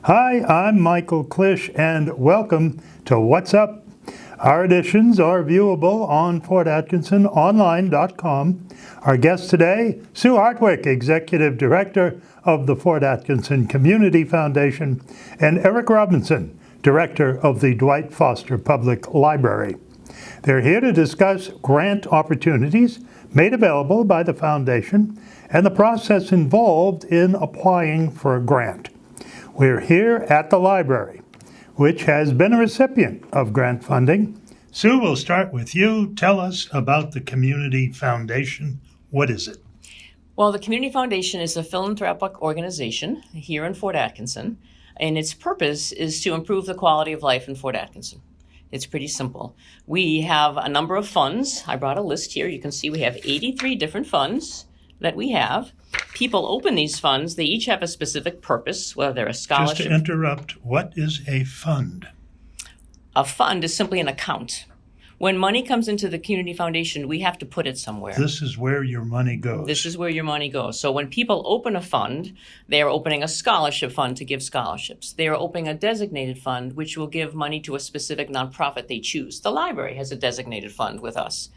Hi, I'm Michael Clish, and welcome to What's Up. Our editions are viewable on FortAtkinsonOnline.com. Our guest today, Sue Hartwick, Executive Director of the Fort Atkinson Community Foundation, and Eric Robinson, Director of the Dwight Foster Public Library. They're here to discuss grant opportunities made available by the foundation and the process involved in applying for a grant. We're here at the library, which has been a recipient of grant funding. Sue, we'll start with you. Tell us about the Community Foundation. What is it? Well, the Community Foundation is a philanthropic organization here in Fort Atkinson, and its purpose is to improve the quality of life in Fort Atkinson. It's pretty simple. We have a number of funds. I brought a list here. You can see we have 83 different funds that we have. People open these funds. They each have a specific purpose, whether they're a scholarship. Just to interrupt, what is a fund? A fund is simply an account. When money comes into the Community Foundation, we have to put it somewhere. This is where your money goes. This is where your money goes. So when people open a fund, they are opening a scholarship fund to give scholarships. They are opening a designated fund, which will give money to a specific nonprofit they choose. The library has a designated fund with us.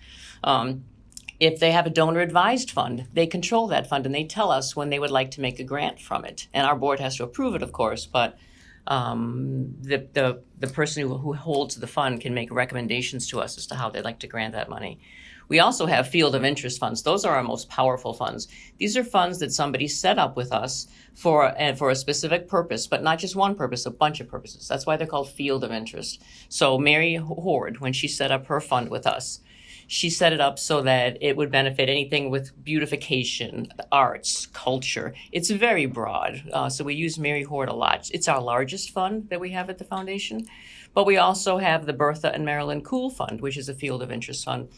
If they have a donor-advised fund, they control that fund, and they tell us when they would like to make a grant from it. And our board has to approve it, of course, but the person who holds the fund can make recommendations to us as to how they'd like to grant that money. We also have field of interest funds. Those are our most powerful funds. These are funds that somebody set up with us for a specific purpose, but not just one purpose, a bunch of purposes. That's why they're called field of interest. So Mary Horde, when she set up her fund with us, she set it up so that it would benefit anything with beautification, arts, culture. It's very broad, so we use Mary Horde a lot. It's our largest fund that we have at the foundation. But we also have the Bertha and Marilyn Cool Fund, which is a field of interest fund.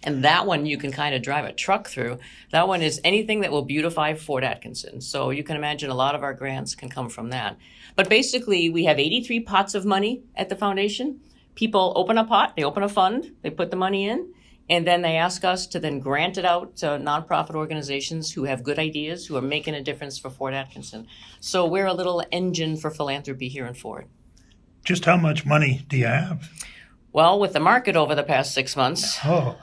And that one you can kind of drive a truck through. That one is anything that will beautify Fort Atkinson. So you can imagine a lot of our grants can come from that. But basically, we have 83 pots of money at the foundation. People open a pot, they open a fund, they put the money in, and then they ask us to then grant it out to nonprofit organizations who have good ideas, who are making a difference for Fort Atkinson. So we're a little engine for philanthropy here in Fort. Just how much money do you have? Well, with the market over the past 6 months, question.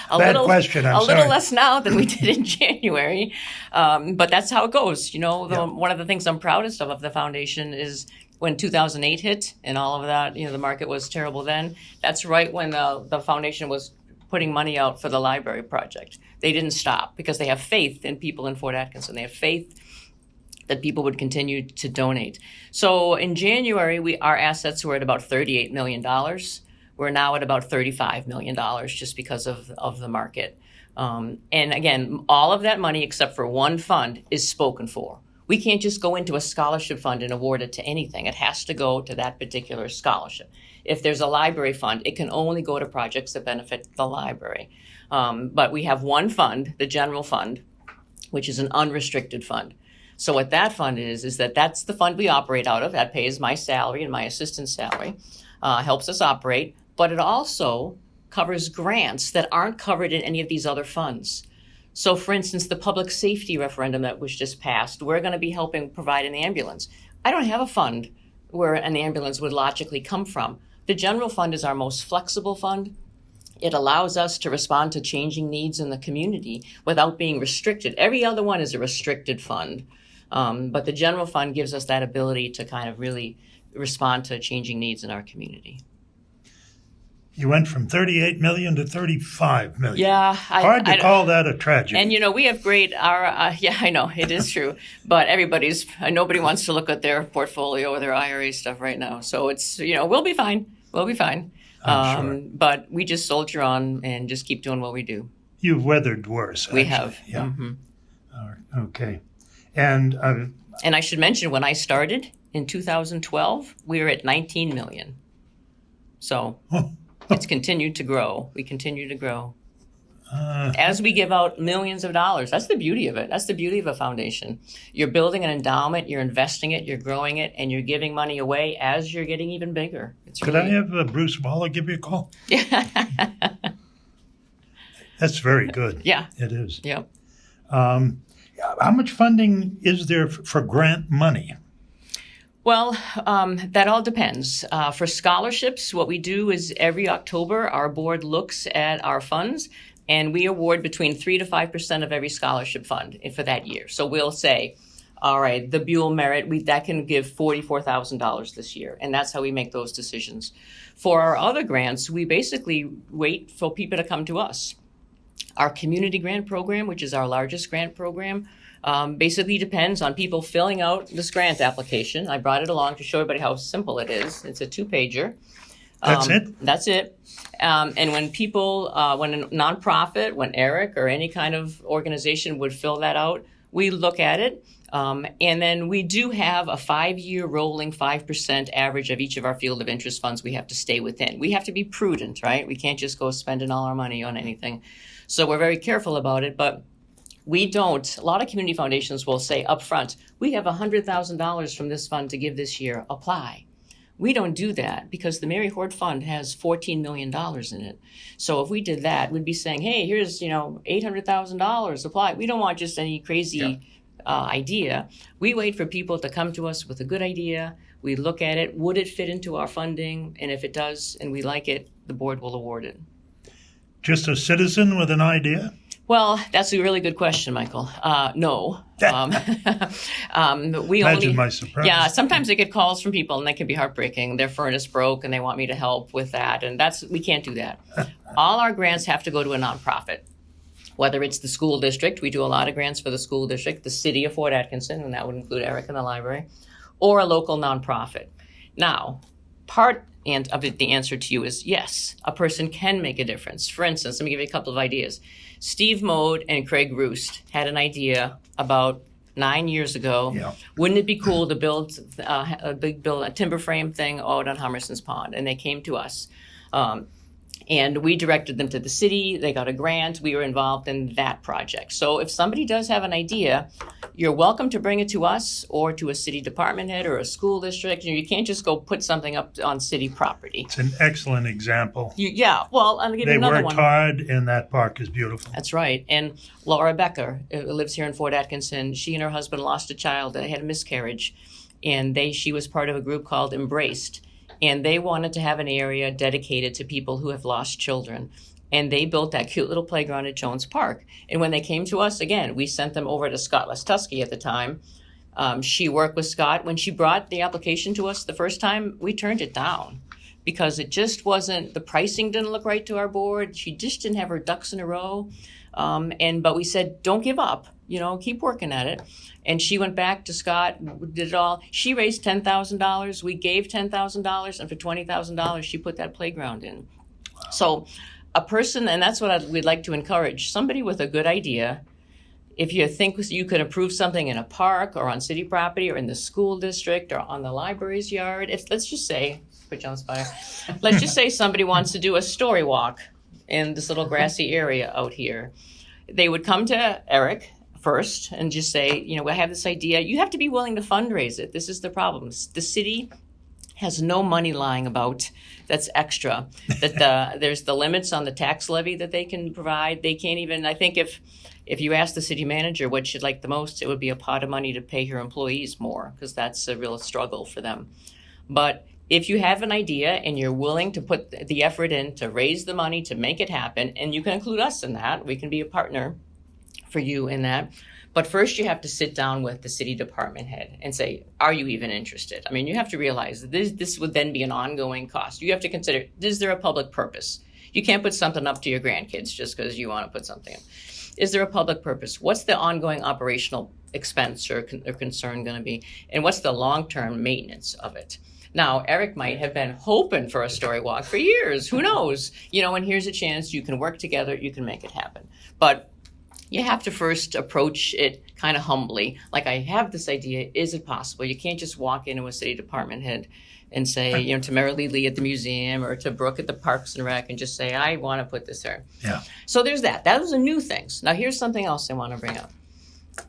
A little less now than we did in January, but that's how it goes. You know, one of the things I'm proudest of the foundation is when 2008 hit and all of that, you know, the market was terrible then. That's right when the foundation was putting money out for the library project. They didn't stop because they have faith in people in Fort Atkinson. They have faith that people would continue to donate. So in January, our assets were at about $38 million. We're now at about $35 million just because of the market. And again, all of that money except for one fund is spoken for. We can't just go into a scholarship fund and award it to anything. It has to go to that particular scholarship. If there's a library fund, it can only go to projects that benefit the library. But we have one fund, the general fund, which is an unrestricted fund. So what that fund is that's the fund we operate out of. That pays my salary and my assistant's salary, helps us operate, but it also covers grants that aren't covered in any of these other funds. So, for instance, the public safety referendum that was just passed, we're going to be helping provide an ambulance. I don't have a fund where an ambulance would logically come from. The general fund is our most flexible fund. It allows us to respond to changing needs in the community without being restricted. Every other one is a restricted fund, but the general fund gives us that ability to kind of really respond to changing needs in our community. You went from 38 million to 35 million. Yeah. Hard to call that a tragedy. And, you know, we have great, yeah, I know, it is true. But nobody wants to look at their portfolio or their IRA stuff right now. So it's, you know, we'll be fine. We'll be fine. I'm sure. But we just soldier on and just keep doing what we do. You've weathered worse. We actually. have. Yeah. Mm-hmm. Okay. And I should mention, when I started in 2012, we were at 19 million. So it's continued to grow. We continue to grow. As we give out millions of dollars. That's the beauty of it. That's the beauty of a foundation. You're building an endowment, you're investing it, you're growing it, and you're giving money away as you're getting even bigger. Could I have Bruce Waller give you a call? That's very good. Yeah. It is. Yep. How much funding is there for grant money? Well, that all depends. For scholarships, what we do is every October, our board looks at our funds and we award between 3 to 5% of every scholarship fund for that year. So we'll say, all right, the Buell Merit, that can give $44,000 this year. And that's how we make those decisions. For our other grants, we basically wait for people to come to us. Our community grant program, which is our largest grant program, basically depends on people filling out this grant application. I brought it along to show everybody how simple it is. It's a 2-pager. That's it? That's it. And when people, when a nonprofit, when Eric or any kind of organization would fill that out, we look at it. And then we do have a 5-year rolling 5% average of each of our field of interest funds we have to stay within. We have to be prudent, right? We can't just go spending all our money on anything. So we're very careful about it, but we don't. A lot of community foundations will say up front, we have $100,000 from this fund to give this year, apply. We don't do that because the Mary Hort Fund has $14 million in it. So if we did that, we'd be saying, hey, here's, $800,000, apply. We don't want just any crazy idea. We wait for people to come to us with a good idea. We look at it. Would it fit into our funding? And if it does and we like it, the board will award it. Just a citizen with an idea? Well, that's a really good question, Michael. No. We Imagine my surprise. Yeah, sometimes I get calls from people and they can be heartbreaking. Their furnace broke and they want me to help with that. And we can't do that. All our grants have to go to a nonprofit. Whether it's the school district, we do a lot of grants for the school district, the city of Fort Atkinson, and that would include Eric and the library, or a local nonprofit. Now, part of the answer to you is yes, a person can make a difference. For instance, let me give you a couple of ideas. Steve Mode and Craig Roost had an idea about 9 years ago. Yeah. Wouldn't it be cool to build a timber frame thing out on Hummerson's Pond? And they came to us. And we directed them to the city. They got a grant. We were involved in that project. So if somebody does have an idea, you're welcome to bring it to us or to a city department head or a school district. You can't just go put something up on city property. It's an excellent example. Well, I'll give you another one. They worked hard, and that park is beautiful. That's right. And Laura Becker lives here in Fort Atkinson. She and her husband lost a child that had a miscarriage, and she was part of a group called Embraced. And they wanted to have an area dedicated to people who have lost children. And they built that cute little playground at Jones Park. And when they came to us, again, we sent them over to Scott Lestusky at the time. She worked with Scott. When she brought the application to us the first time, we turned it down because it just wasn't, the pricing didn't look right to our board. She just didn't have her ducks in a row. But we said, don't give up, keep working at it. And she went back to Scott, did it all. She raised $10,000. We gave $10,000. And for $20,000, she put that playground in. Wow. So a person, and that's what we'd like to encourage, somebody with a good idea. If you think you could improve something in a park or on city property or in the school district or on the library's yard, let's just say, put you on the spot here. Let's just say somebody wants to do a story walk in this little grassy area out here. They would come to Eric first and just say, I have this idea. You have to be willing to fundraise it. This is the problem. The city has no money lying about that's extra. That there's the limits on the tax levy that they can provide. They can't even, I think if you ask the city manager what she'd like the most, it would be a pot of money to pay her employees more, because that's a real struggle for them. But if you have an idea and you're willing to put the effort in to raise the money to make it happen, and you can include us in that, we can be a partner for you in that. But first you have to sit down with the city department head and say, are you even interested? I mean, you have to realize that this would then be an ongoing cost. You have to consider, is there a public purpose? You can't put something up to your grandkids just because you want to put something in. Is there a public purpose? What's the ongoing operational expense or concern going to be? And what's the long-term maintenance of it? Now, Eric might have been hoping for a story walk for years. Who knows? And here's a chance you can work together. You can make it happen. But you have to first approach it kind of humbly. Like, I have this idea. Is it possible? You can't just walk into a city department head and say, to Mary Lee at the museum or to Brooke at the Parks and Rec and just say, I want to put this there. Yeah. So there's that. Those are new things. Now, here's something else I want to bring up.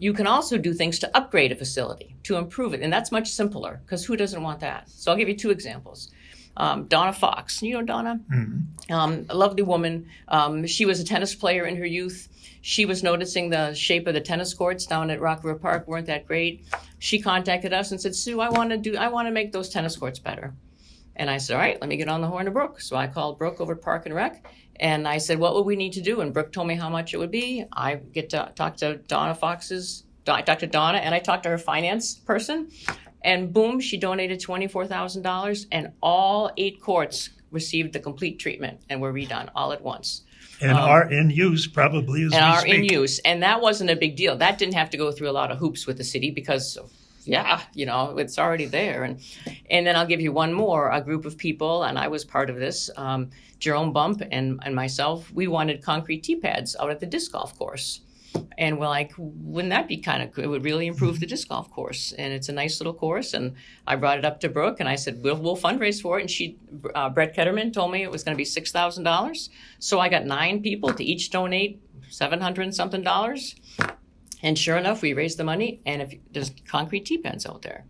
You can also do things to upgrade a facility, to improve it. And that's much simpler, because who doesn't want that? So I'll give you two examples. Donna Fox. You know Donna? Mm-hmm. A lovely woman. She was a tennis player in her youth. She was noticing the shape of the tennis courts down at Rock River Park weren't that great. she contacted us and said, Sue, I want to make those tennis courts better. And I said, all right, let me get on the horn of Brooke. So I called Brooke over at Park and Rec, and I said, what would we need to do? And Brooke told me how much it would be. I get to talk to Donna I talked to Donna, and I talked to her finance person, and boom, she donated $24,000, and all 8 courts received the complete treatment and were redone all at once. And are in use probably as we speak. And are in use. And that wasn't a big deal. That didn't have to go through a lot of hoops with the city because, it's already there. And then I'll give you one more. A group of people, and I was part of this, Jerome Bump and myself, we wanted concrete tee pads out at the disc golf course. And we're like, wouldn't that be kind of good? It would really improve the disc golf course. And it's a nice little course. And I brought it up to Brooke, and I said, we'll fundraise for it. And Brett Ketterman told me it was going to be $6,000. So I got 9 people to each donate $700 and something. And sure enough, we raised the money, and there's concrete tee pads out there.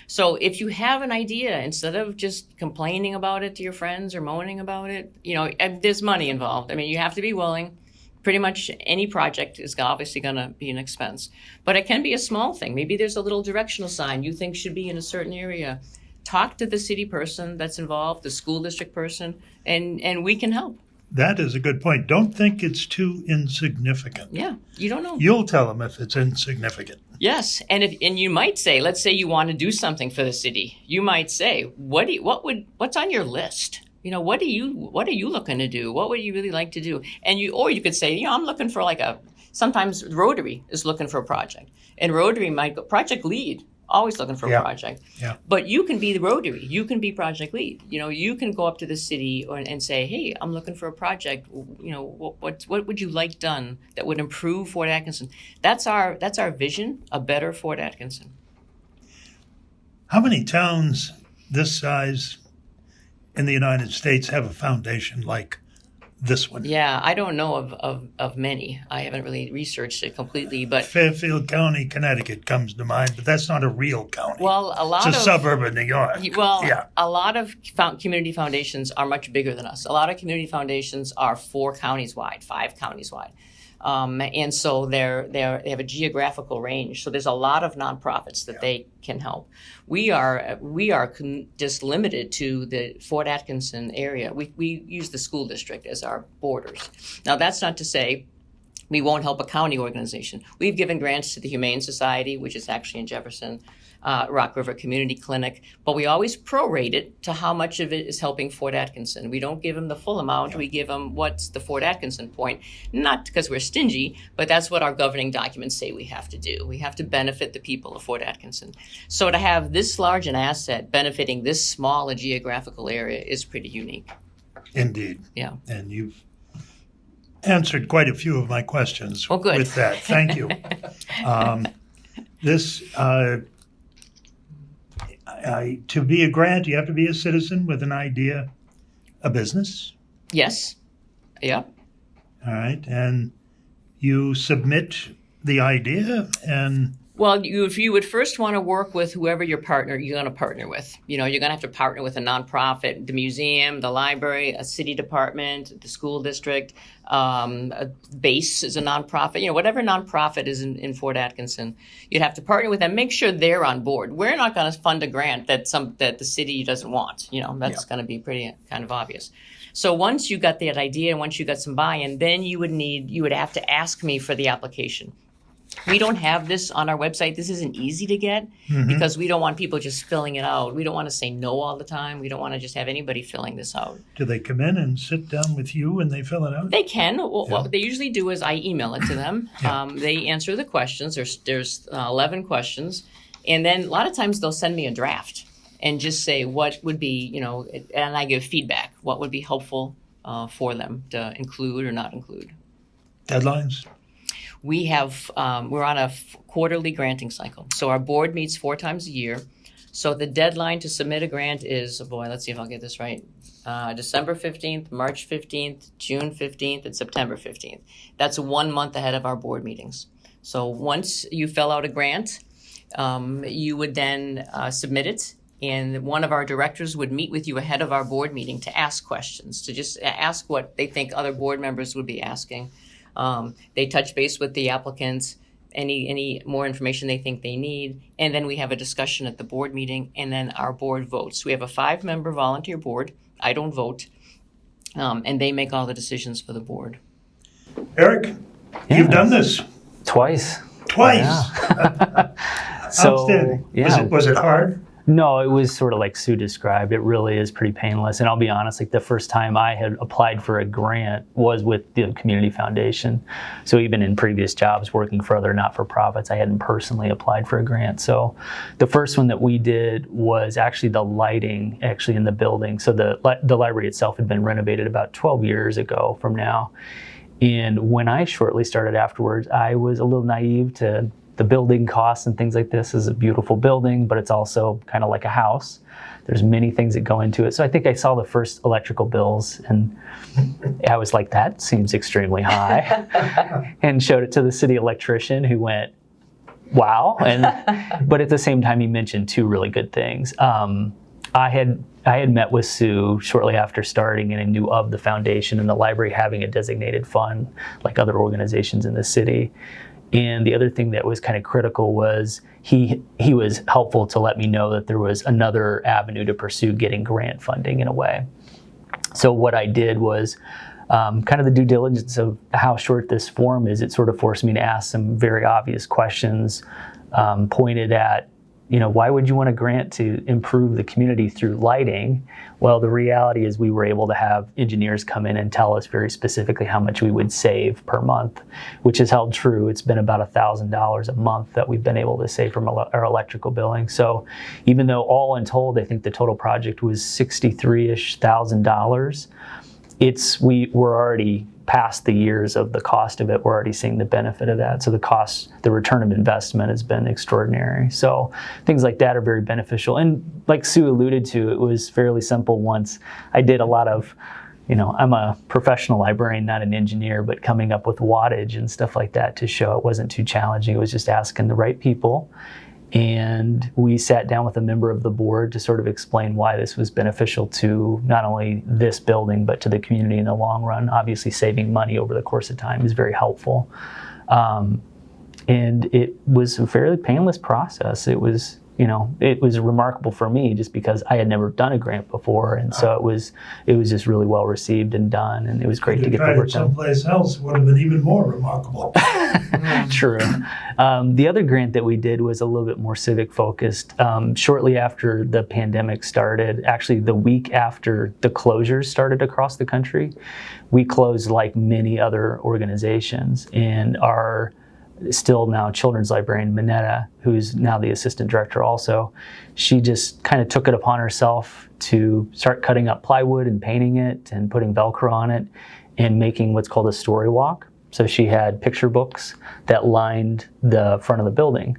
So if you have an idea, instead of just complaining about it to your friends or moaning about it, there's money involved. I mean, you have to be willing. Pretty much any project is obviously going to be an expense. But it can be a small thing. Maybe there's a little directional sign you think should be in a certain area. Talk to the city person that's involved, the school district person, and we can help. That is a good point. Don't think it's too insignificant. Yeah, you don't know. You'll tell them if it's insignificant. Yes, and you might say, let's say you want to do something for the city. You might say, what's on your list? What are you looking to do? What would you really like to do? And you could say, I'm looking for sometimes Rotary is looking for a project. And Rotary might go, project lead, always looking for a project. Yeah. But you can be the Rotary. You can be project lead. You can go up to the city and say, hey, I'm looking for a project. What would you like done that would improve Fort Atkinson? That's our vision, a better Fort Atkinson. How many towns this size in the United States have a foundation like this one? Yeah, I don't know of many. I haven't really researched it completely, but Fairfield County, Connecticut comes to mind, but that's not a real county. Well, it's a suburb of New York. Well, yeah. A lot of community foundations are much bigger than us. A lot of community foundations are 4 counties wide, 5 counties wide. And so they have a geographical range. So there's a lot of nonprofits that they can help. We are just limited to the Fort Atkinson area. We use the school district as our borders. Now that's not to say we won't help a county organization. We've given grants to the Humane Society, which is actually in Jefferson, Rock River Community Clinic, but we always prorate it to how much of it is helping Fort Atkinson. We don't give them the full amount. We give them what's the Fort Atkinson point, not because we're stingy, but that's what our governing documents say we have to do. We have to benefit the people of Fort Atkinson. So to have this large an asset benefiting this small a geographical area is pretty unique. Indeed. Yeah. And you've answered quite a few of my questions good. With that. Thank you. To be a grant, you have to be a citizen with an idea, a business. Yes. Yeah. All right. And you submit the idea and... Well, if you would first want to work with whoever you're going to partner with. You're going to have to partner with a nonprofit, the museum, the library, a city department, the school district. A base is a nonprofit. Whatever nonprofit is in Fort Atkinson, you'd have to partner with them. Make sure they're on board. We're not going to fund a grant that the city doesn't want. That's going to be pretty kind of obvious. So once you got that idea and once you got some buy-in, then you would have to ask me for the application. We don't have this on our website. This isn't easy to get because we don't want people just filling it out. We don't want to say no all the time. We don't want to just have anybody filling this out. Do they come in and sit down with you when they fill it out? They can. What they usually do is I email it to them. They answer the questions. There's 11 questions. And then a lot of times they'll send me a draft and just say what would be, and I give feedback, what would be helpful for them to include or not include. Deadlines? We have, we're on a quarterly granting cycle. So our board meets 4 times a year. So the deadline to submit a grant is, let's see if I'll get this right, December 15th, March 15th, June 15th, and September 15th. That's 1 month ahead of our board meetings. So once you fill out a grant, you would then submit it. And one of our directors would meet with you ahead of our board meeting to ask questions, to just ask what they think other board members would be asking. They touch base with the applicants, any more information they think they need, and then we have a discussion at the board meeting, and then our board votes. We have a 5-member volunteer board. I don't vote, and they make all the decisions for the board. Eric, you've done this Twice. Yeah. So, Outstanding. yeah. Was it hard? No, it was sort of like Sue described. It really is pretty painless. And I'll be honest, like the first time I had applied for a grant was with the Community Foundation. So even in previous jobs working for other not-for-profits, I hadn't personally applied for a grant. So the first one that we did was actually the lighting actually in the building. So the library itself had been renovated about 12 years ago from now. And when I shortly started afterwards, I was a little naive to the building costs and things like this. Is a beautiful building, but it's also kind of like a house. There's many things that go into it. So I think I saw the first electrical bills and I was like, that seems extremely high. And showed it to the city electrician who went, wow. But at the same time, he mentioned 2 really good things. I had met with Sue shortly after starting, and I knew of the foundation and the library having a designated fund like other organizations in the city. And the other thing that was kind of critical was he was helpful to let me know that there was another avenue to pursue getting grant funding in a way. So what I did was kind of the due diligence of how short this form is. It sort of forced me to ask some very obvious questions pointed at, why would you want a grant to improve the community through lighting? Well, the reality is we were able to have engineers come in and tell us very specifically how much we would save per month, which has held true. It's been about $1,000 a month that we've been able to save from our electrical billing. So even though all in told, I think the total project was $63,000, we were already past the years of the cost of it. We're already seeing the benefit of that. So the return of investment has been extraordinary. So things like that are very beneficial. And like Sue alluded to, it was fairly simple once. I did a lot of, I'm a professional librarian, not an engineer, but coming up with wattage and stuff like that to show it wasn't too challenging. It was just asking the right people. And we sat down with a member of the board to sort of explain why this was beneficial to not only this building, but to the community in the long run. Obviously, saving money over the course of time is very helpful. And it was a fairly painless process. It was remarkable for me just because I had never done a grant before. And so it was just really well received and done. And it was great to get the work done. Someplace else would have been even more remarkable. True. The other grant that we did was a little bit more civic focused. Shortly after the pandemic started, actually the week after the closures started across the country, we closed like many other organizations. And our still now children's librarian, Minetta, who's now the assistant director also, she just kind of took it upon herself to start cutting up plywood and painting it and putting Velcro on it and making what's called a story walk. So she had picture books that lined the front of the building.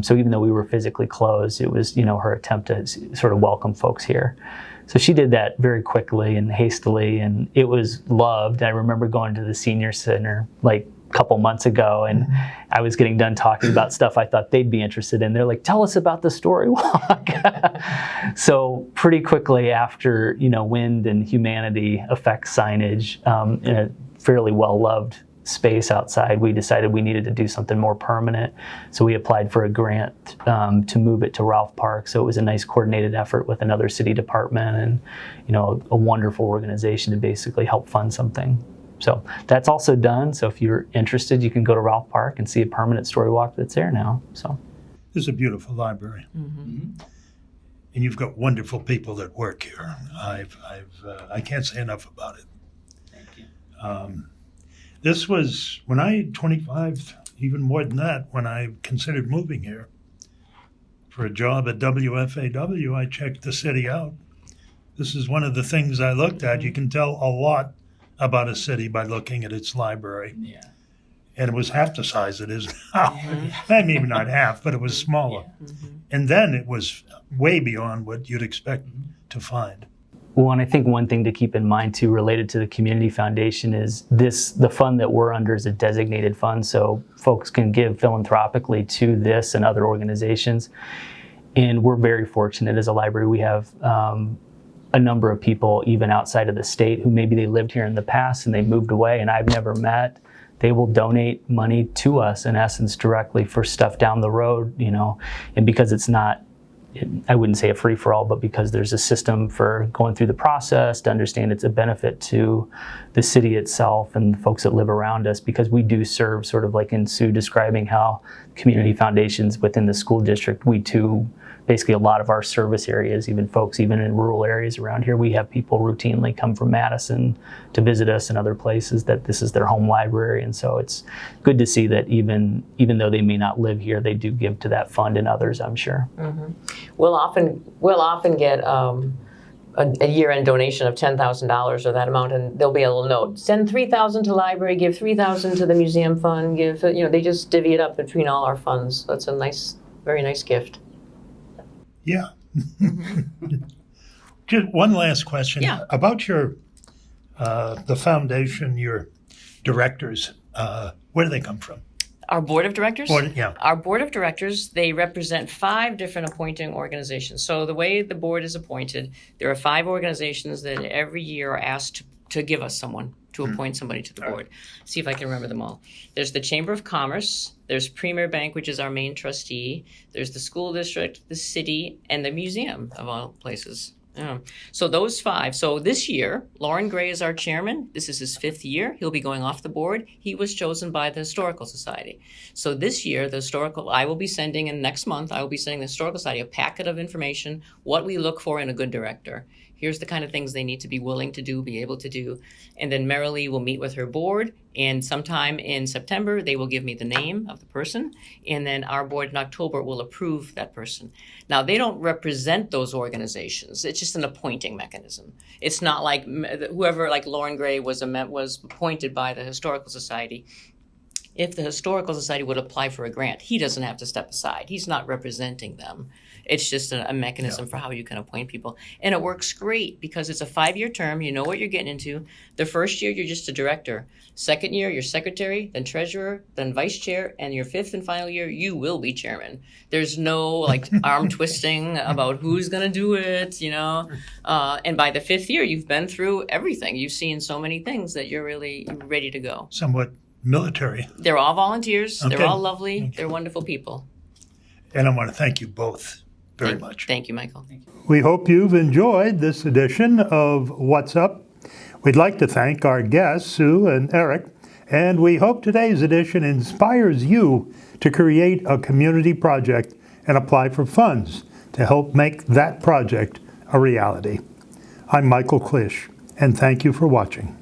So even though we were physically closed, it was, her attempt to sort of welcome folks here. So she did that very quickly and hastily, and it was loved. I remember going to the senior center like couple months ago, and I was getting done talking about stuff I thought they'd be interested in. They're like, tell us about the story walk. So pretty quickly after, wind and humanity affects signage in a fairly well-loved space outside, we decided we needed to do something more permanent. So we applied for a grant to move it to Ralph Park. So it was a nice coordinated effort with another city department and, a wonderful organization to basically help fund something. So that's also done. So if you're interested, you can go to Ralph Park and see a permanent story walk that's there now. So this is a beautiful library. Mm-hmm. And you've got wonderful people that work here. I can't say enough about it. Thank you. This was when I 25, even more than that, when I considered moving here for a job at WFAW, I checked the city out. This is one of the things I looked at. You can tell a lot about a city by looking at its library. Yeah. And it was half the size it is now. Maybe not half, but it was smaller. Yeah. Mm-hmm. And then it was way beyond what you'd expect to find. Well, and I think one thing to keep in mind too, related to the Community Foundation, is the fund that we're under is a designated fund, so folks can give philanthropically to this and other organizations. And we're very fortunate as a library. We have a number of people, even outside of the state, who maybe they lived here in the past and they moved away and I've never met. they will donate money to us in essence directly for stuff down the road, and because it's not, I wouldn't say a free-for-all, but because there's a system for going through the process to understand it's a benefit to the city itself and the folks that live around us, because we do serve, sort of like in Sue describing how community foundations within the school district, we too, basically a lot of our service areas, even folks even in rural areas around here, we have people routinely come from Madison to visit us and other places that this is their home library. And so it's good to see that even though they may not live here, they do give to that fund and others, I'm sure. Mm-hmm. We'll often get a year-end donation of $10,000 or that amount, and there'll be a little note: send $3,000 to library, give $3,000 to the museum fund, give, they just divvy it up between all our funds. That's a nice, very nice gift. Yeah. Just one last question. Yeah. About your the foundation, your directors. Where do they come from? Our board of directors? Yeah. Our board of directors, they represent 5 different appointing organizations. So the way the board is appointed, there are 5 organizations that every year are asked to give us someone, to appoint somebody to the board. See if I can remember them all. There's the Chamber of Commerce, there's Premier Bank, which is our main trustee, there's the school district, the city, and the museum, of all places. Yeah. So those 5. So this year, Lauren Gray is our chairman. This is his 5th year. He'll be going off the board. He was chosen by the Historical Society. So this year, I will be sending, and next month, I will be sending the Historical Society a packet of information, what we look for in a good director. Here's the kind of things they need to be willing to do, be able to do. And then Marilee will meet with her board, and sometime in September, they will give me the name of the person, and then our board in October will approve that person. Now, they don't represent those organizations. It's just an appointing mechanism. It's not like whoever, like Lauren Gray was appointed by the Historical Society. If the Historical Society would apply for a grant, he doesn't have to step aside. He's not representing them. It's just a mechanism for how you can appoint people. And it works great because it's a 5-year term. You know what you're getting into. The first year, you're just a director. Second year, you're secretary, then treasurer, then vice chair. And your 5th and final year, you will be chairman. There's no arm twisting about who's going to do it, And by the 5th year, you've been through everything. You've seen so many things that you're really ready to go. Somewhat military. They're all volunteers. Okay. They're all lovely. They're wonderful people. And I want to thank you both very much. Thank you, Michael. We hope you've enjoyed this edition of What's Up. We'd like to thank our guests, Sue and Eric, and we hope today's edition inspires you to create a community project and apply for funds to help make that project a reality. I'm Michael Clish, and thank you for watching.